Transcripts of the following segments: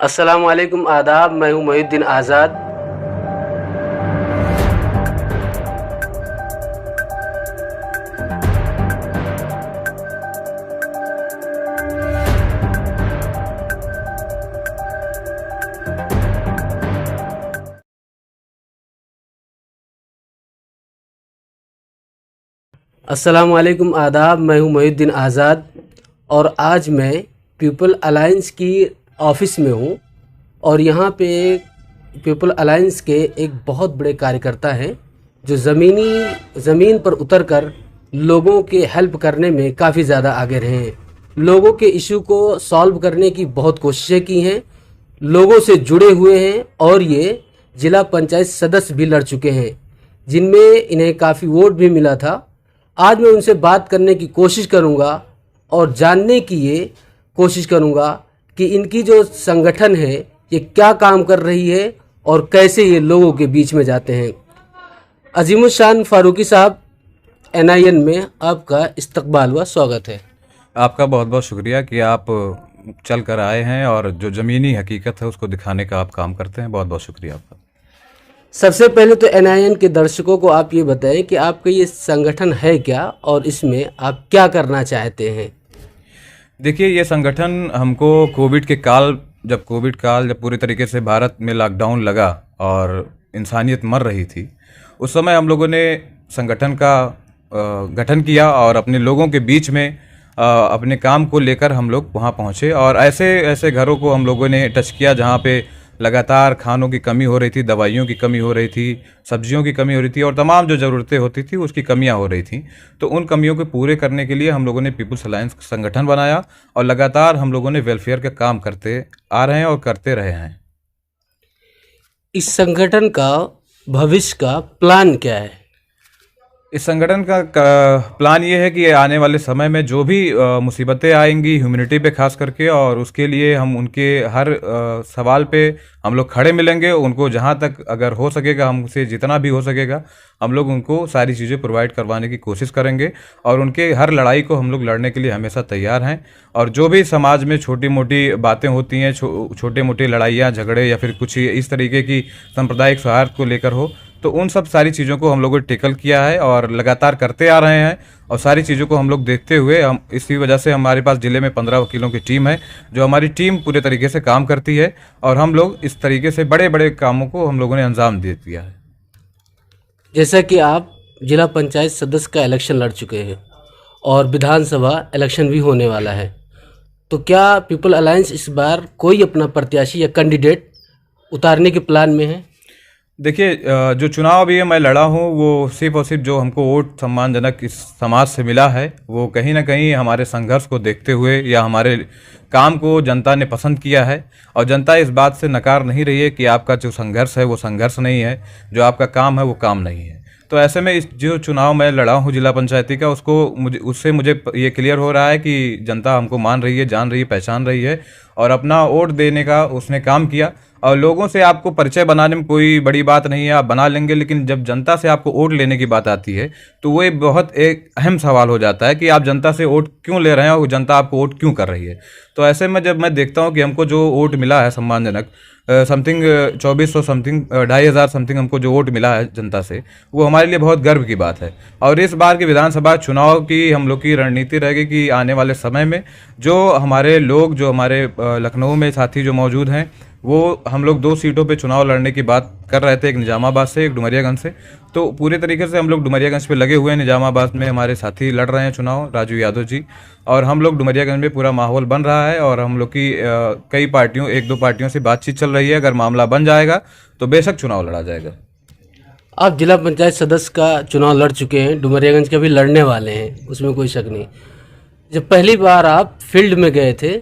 अस्सलाम वालेकुम, आदाब। मैं हूं मोहिउद्दीन आज़ाद। अस्सलाम वालेकुम, आदाब। मैं हूं मोहिउद्दीन आज़ाद और आज मैं पीपल अलायंस की ऑफ़िस में हूं और यहाँ पे पीपल अलायंस के एक बहुत बड़े कार्यकर्ता हैं जो ज़मीन पर उतरकर लोगों के हेल्प करने में काफ़ी ज़्यादा आगे रहे हैं। लोगों के इशू को सॉल्व करने की बहुत कोशिशें की हैं, लोगों से जुड़े हुए हैं और ये जिला पंचायत सदस्य भी लड़ चुके हैं जिनमें इन्हें काफ़ी वोट भी मिला था। आज मैं उनसे बात करने की कोशिश करूंगा और जानने की ये कोशिश करूंगा कि इनकी जो संगठन है ये क्या काम कर रही है और कैसे ये लोगों के बीच में जाते हैं। अजीमुशान फारूकी साहब, NIN में आपका इस्तकबाल व स्वागत है। आपका बहुत बहुत शुक्रिया कि आप चल कर आए हैं और जो ज़मीनी हकीकत है उसको दिखाने का आप काम करते हैं। बहुत बहुत शुक्रिया आपका। सबसे पहले तो NIN के दर्शकों को आप ये बताएं कि आपका ये संगठन है क्या और इसमें आप क्या करना चाहते हैं। देखिए, ये संगठन हमको जब कोविड काल जब पूरी तरीके से भारत में लॉकडाउन लगा और इंसानियत मर रही थी, उस समय हम लोगों ने संगठन का गठन किया और अपने लोगों के बीच में अपने काम को लेकर हम लोग वहाँ पहुँचे और ऐसे ऐसे घरों को हम लोगों ने टच किया जहाँ पे लगातार खानों की कमी हो रही थी, दवाइयों की कमी हो रही थी, सब्जियों की कमी हो रही थी और तमाम जो ज़रूरतें होती थी उसकी कमियां हो रही थी। तो उन कमियों को पूरे करने के लिए हम लोगों ने पीपुल्स अलायंस संगठन बनाया और लगातार हम लोगों ने वेलफेयर का काम करते आ रहे हैं और करते रहे हैं। इस संगठन का भविष्य का प्लान क्या है? इस संगठन का प्लान ये है कि आने वाले समय में जो भी मुसीबतें आएंगी ह्यूमैनिटी पे खास करके, और उसके लिए हम उनके हर सवाल पे हम लोग खड़े मिलेंगे। उनको जहाँ तक अगर हो सकेगा, हमसे जितना भी हो सकेगा, हम लोग उनको सारी चीज़ें प्रोवाइड करवाने की कोशिश करेंगे और उनके हर लड़ाई को हम लोग लड़ने के लिए हमेशा तैयार हैं। और जो भी समाज में छोटी मोटी बातें होती हैं, छोटे मोटी लड़ाइयाँ झगड़े या फिर कुछ इस तरीके की सांप्रदायिक सौहार्द को लेकर हो, तो उन सब सारी चीज़ों को हम लोगों ने टेकल किया है और लगातार करते आ रहे हैं। और सारी चीज़ों को हम लोग देखते हुए हम इसी वजह से हमारे पास ज़िले में 15 वकीलों की टीम है, जो हमारी टीम पूरे तरीके से काम करती है और हम लोग इस तरीके से बड़े बड़े कामों को हम लोगों ने अंजाम दे दिया है। जैसा कि आप जिला पंचायत सदस्य का इलेक्शन लड़ चुके हैं और विधानसभा इलेक्शन भी होने वाला है, तो क्या पीपल अलायंस इस बार कोई अपना प्रत्याशी या कैंडिडेट उतारने के प्लान में है? देखिए, जो चुनाव अभी मैं लड़ा हूँ वो सिर्फ और सिर्फ जो हमको वोट सम्मानजनक इस समाज से मिला है, वो कहीं ना कहीं हमारे संघर्ष को देखते हुए या हमारे काम को जनता ने पसंद किया है। और जनता इस बात से नकार नहीं रही है कि आपका जो संघर्ष है वो संघर्ष नहीं है, जो आपका काम है वो काम नहीं है। तो ऐसे में इस जो चुनाव मैं लड़ा हूँ जिला पंचायती का, उससे मुझे ये क्लियर हो रहा है कि जनता हमको मान रही है, जान रही है, पहचान रही है और अपना वोट देने का उसने काम किया। और लोगों से आपको परिचय बनाने में कोई बड़ी बात नहीं है, आप बना लेंगे, लेकिन जब जनता से आपको वोट लेने की बात आती है तो वो बहुत एक अहम सवाल हो जाता है कि आप जनता से वोट क्यों ले रहे हैं और जनता आपको वोट क्यों कर रही है। तो ऐसे में जब मैं देखता हूँ कि हमको जो वोट मिला है सम्मानजनक समथिंग 2400 समथिंग 2500 समथिंग हमको जो वोट मिला है जनता से, वो हमारे लिए बहुत गर्व की बात है। और इस बार के विधानसभा चुनाव की हम लोग की रणनीति रहेगी कि आने वाले समय में जो हमारे लोग, जो हमारे लखनऊ में साथी जो मौजूद हैं, वो हम लोग 2 सीटों पे चुनाव लड़ने की बात कर रहे थे, एक निजामाबाद से, एक डुमरियागंज से। तो पूरे तरीके से हम लोग डुमरियागंज पे लगे हुए हैं। निजामाबाद में हमारे साथी लड़ रहे हैं चुनाव, राजू यादव जी, और हम लोग डुमरियागंज में पूरा माहौल बन रहा है और हम लोग की कई पार्टियों, 1-2 पार्टियों से बातचीत चल रही है। अगर मामला बन जाएगा तो बेशक चुनाव लड़ा जाएगा। आप जिला पंचायत सदस्य का चुनाव लड़ चुके हैं, डुमरियागंज का भी लड़ने वाले हैं, उसमें कोई शक नहीं। जब पहली बार आप फील्ड में गए थे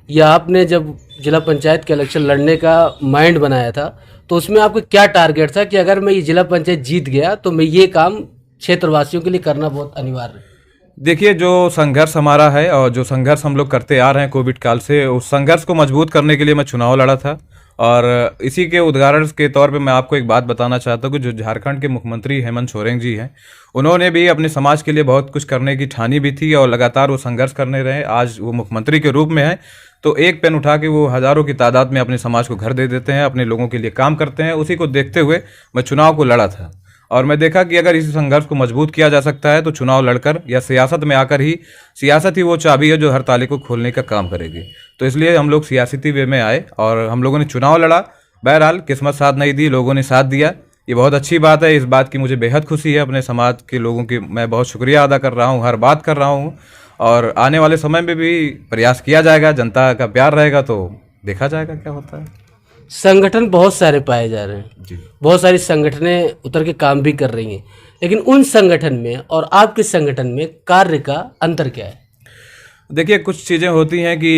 या आपने जब जिला पंचायत के इलेक्शन लड़ने का माइंड बनाया था, तो उसमें आपका क्या टारगेट था कि अगर मैं ये जिला पंचायत जीत गया तो मैं ये काम क्षेत्रवासियों के लिए करना बहुत अनिवार्य है? देखिए, जो संघर्ष हमारा है और जो संघर्ष हम लोग करते आ रहे हैं कोविड काल से, उस संघर्ष को मजबूत करने के लिए मैं चुनाव लड़ा था। और इसी के उदाहरण के तौर पे मैं आपको एक बात बताना चाहता हूँ कि जो झारखंड के मुख्यमंत्री हेमंत सोरेन जी हैं, उन्होंने भी अपने समाज के लिए बहुत कुछ करने की ठानी भी थी और लगातार वो संघर्ष करने रहे। आज वो मुख्यमंत्री के रूप में हैं, तो एक पेन उठा के वो हज़ारों की तादाद में अपने समाज को घर दे देते हैं, अपने लोगों के लिए काम करते हैं। उसी को देखते हुए मैं चुनाव को लड़ा था और मैं देखा कि अगर इस संघर्ष को मजबूत किया जा सकता है तो चुनाव लड़कर या सियासत में आकर ही, सियासत ही वो चाबी है जो हर ताले को खोलने का काम करेगी। तो इसलिए हम लोग सियासती वे में आए और हम लोगों ने चुनाव लड़ा। बहरहाल किस्मत साथ नहीं दी, लोगों ने साथ दिया, ये बहुत अच्छी बात है। इस बात की मुझे बेहद खुशी है। अपने समाज के लोगों की मैं बहुत शुक्रिया अदा कर रहा हूँ, हर बात कर रहा हूँ और आने वाले समय में भी प्रयास किया जाएगा। जनता का प्यार रहेगा तो देखा जाएगा क्या होता है। संगठन बहुत सारे पाए जा रहे हैं जी, बहुत सारी संगठनें उतर के काम भी कर रही हैं, लेकिन उन संगठन में और आपके संगठन में कार्य का अंतर क्या है? देखिए कुछ चीज़ें होती हैं कि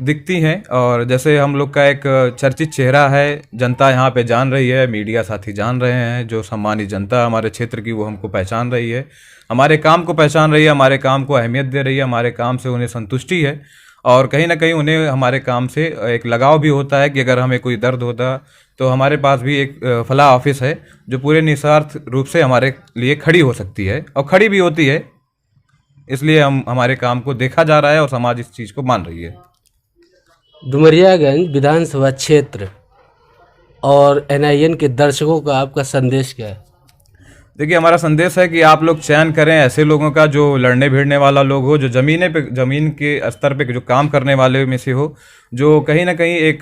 दिखती हैं और जैसे हम लोग का एक चर्चित चेहरा है, जनता यहाँ पे जान रही है, मीडिया साथी जान रहे हैं, जो सम्मानित जनता हमारे क्षेत्र की वो हमको पहचान रही है, हमारे काम को पहचान रही है, हमारे काम को अहमियत दे रही है, हमारे काम से उन्हें संतुष्टि है और कहीं ना कहीं उन्हें हमारे काम से एक लगाव भी होता है कि अगर हमें कोई दर्द होता तो हमारे पास भी एक फलाह ऑफिस है जो पूरे निस्वार्थ रूप से हमारे लिए खड़ी हो सकती है और खड़ी भी होती है। इसलिए हमारे काम को देखा जा रहा है और समाज इस चीज़ को मान रही है। डुमरियागंज विधानसभा क्षेत्र और NIN के दर्शकों का आपका संदेश क्या है? देखिए हमारा संदेश है कि आप लोग चयन करें ऐसे लोगों का जो लड़ने भिड़ने वाला लोग हो, जो ज़मीन के स्तर पे जो काम करने वाले में से हो, जो कहीं ना कहीं एक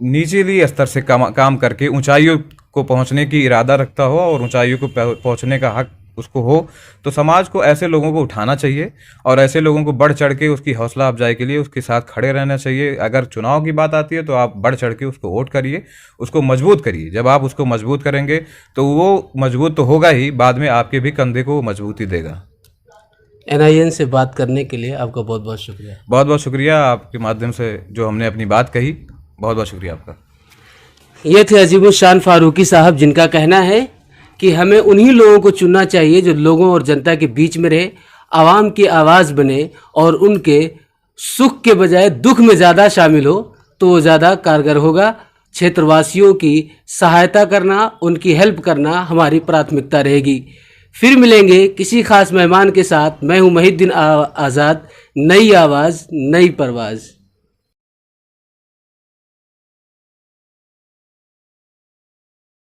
निचली स्तर से काम करके ऊंचाइयों को पहुंचने की इरादा रखता हो और ऊंचाइयों को पहुंचने का हक उसको हो। तो समाज को ऐसे लोगों को उठाना चाहिए और ऐसे लोगों को बढ़ चढ़ के उसकी हौसला अफजाई के लिए उसके साथ खड़े रहना चाहिए। अगर चुनाव की बात आती है तो आप बढ़ चढ़ के उसको वोट करिए, उसको मजबूत करिए। जब आप उसको मजबूत करेंगे तो वो मजबूत तो होगा ही, बाद में आपके भी कंधे को मजबूती देगा। NIN से बात करने के लिए आपका बहुत बहुत शुक्रिया। बहुत बहुत शुक्रिया आपके माध्यम से जो हमने अपनी बात कही, बहुत बहुत शुक्रिया आपका। ये थे अजीमुशान फारूकी साहब, जिनका कहना है कि हमें उन्हीं लोगों को चुनना चाहिए जो लोगों और जनता के बीच में रहे, आवाम की आवाज़ बने और उनके सुख के बजाय दुख में ज़्यादा शामिल हो तो वो ज़्यादा कारगर होगा। क्षेत्रवासियों की सहायता करना, उनकी हेल्प करना हमारी प्राथमिकता रहेगी। फिर मिलेंगे किसी खास मेहमान के साथ। मैं हूँ मोहिउद्दीन आज़ाद। नई आवाज़, नई परवाज़।